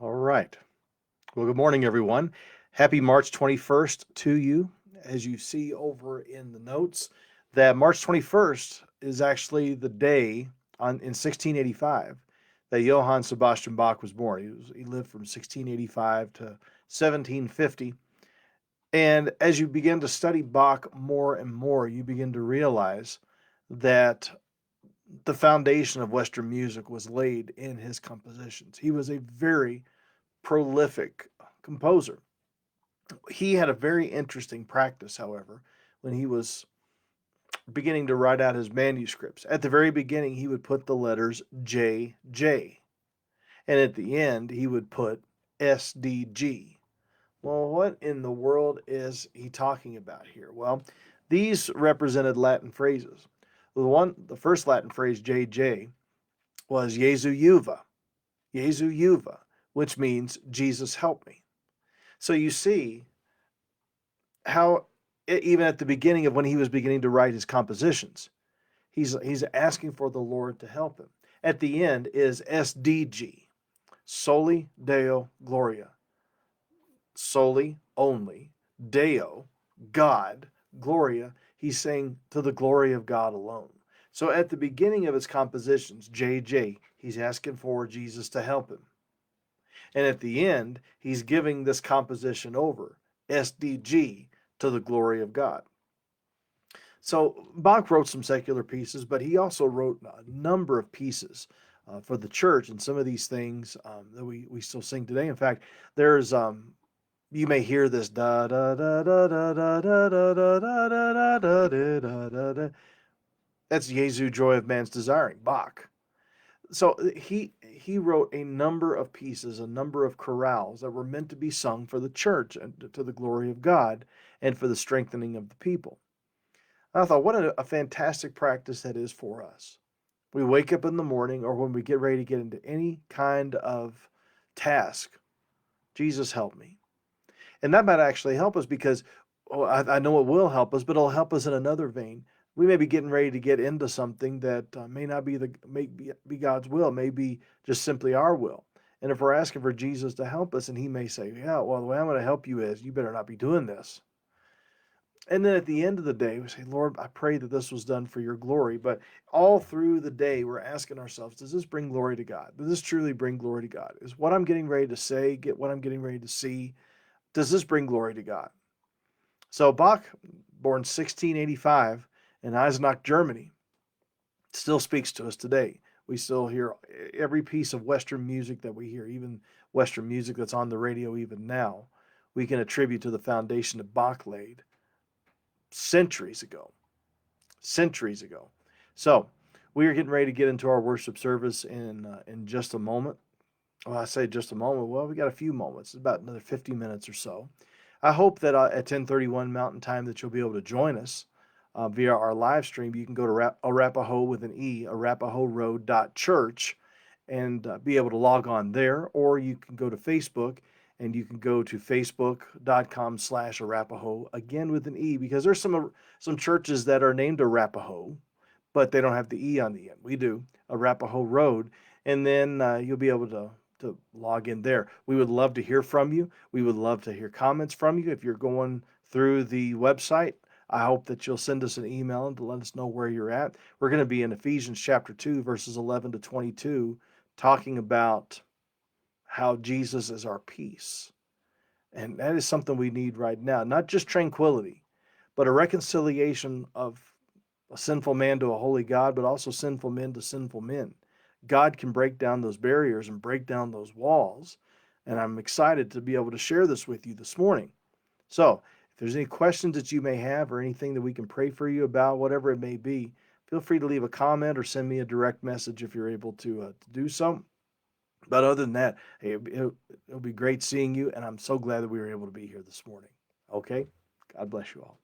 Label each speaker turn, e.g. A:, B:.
A: All right. Well, good morning, everyone. Happy March 21st to you. As you see over in the notes, that March 21st is actually the day in 1685 that Johann Sebastian Bach was born. He lived from 1685 to 1750. And as you begin to study Bach more and more, you begin to realize that the foundation of Western music was laid in his compositions. He was a very prolific composer. He had a very interesting practice, however, when he was beginning to write out his manuscripts. At the very beginning, he would put the letters J, J, and at the end, he would put S.D.G. Well, what in the world is he talking about here? Well, these represented Latin phrases. The first Latin phrase, J J, was Jesu Juva, which means Jesus help me. So you see how even at the beginning of when he was beginning to write his compositions, he's asking for the Lord to help him. At the end is S.D.G, Soli Deo Gloria, Soli only, Deo God, Gloria. He's saying to the glory of God alone. So at the beginning of his compositions, J J, he's asking for Jesus to help him. And at the end, he's giving this composition over, S.D.G, to the glory of God. So Bach wrote some secular pieces, but he also wrote a number of pieces for the church, and some of these things that we still sing today. In fact, there's you may hear this da da da da da da da da da da da da da da da. That's Jesu Joy of Man's Desiring, Bach. So he wrote a number of pieces, a number of chorales that were meant to be sung for the church and to the glory of God and for the strengthening of the people. I thought, what a fantastic practice that is for us. We wake up in the morning or when we get ready to get into any kind of task, Jesus help me. And that might actually help us because I know it will help us, but it'll help us in another vein. We may be getting ready to get into something that may not be be God's will, may be just simply our will. And if we're asking for Jesus to help us, and he may say, yeah, well, the way I'm going to help you is you better not be doing this. And then at the end of the day, we say, Lord, I pray that this was done for your glory. But all through the day, we're asking ourselves, does this bring glory to God? Does this truly bring glory to God? Is what I'm getting ready to say, get what I'm getting ready to see, does this bring glory to God? So Bach, born 1685 in Eisenach, Germany, still speaks to us today. We still hear every piece of Western music that we hear, even Western music that's on the radio even now, we can attribute to the foundation that Bach laid centuries ago. Centuries ago. So we are getting ready to get into our worship service in just a moment. Well, I say just a moment. Well, we got a few moments. It's about another 50 minutes or so. I hope that at 10:31 Mountain Time that you'll be able to join us via our live stream. You can go to Arapahoe with an E, arapahoeroad.church, and be able to log on there, or you can go to Facebook and you can go to facebook.com/Arapahoe, again with an E, because there's some churches that are named Arapahoe, but they don't have the E on the end. We do, Arapahoe Road, and then you'll be able to log in there. We would love to hear from you. We would love to hear comments from you. If you're going through the website, I hope that you'll send us an email and to let us know where you're at. We're going to be in Ephesians chapter 2, verses 11 to 22, talking about how Jesus is our peace. And that is something we need right now. Not just tranquility, but a reconciliation of a sinful man to a holy God, but also sinful men to sinful men. God can break down those barriers and break down those walls. And I'm excited to be able to share this with you this morning. So, if there's any questions that you may have or anything that we can pray for you about, whatever it may be, feel free to leave a comment or send me a direct message if you're able to do so. But other than that, hey, it'll be great seeing you, and I'm so glad that we were able to be here this morning. Okay? God bless you all.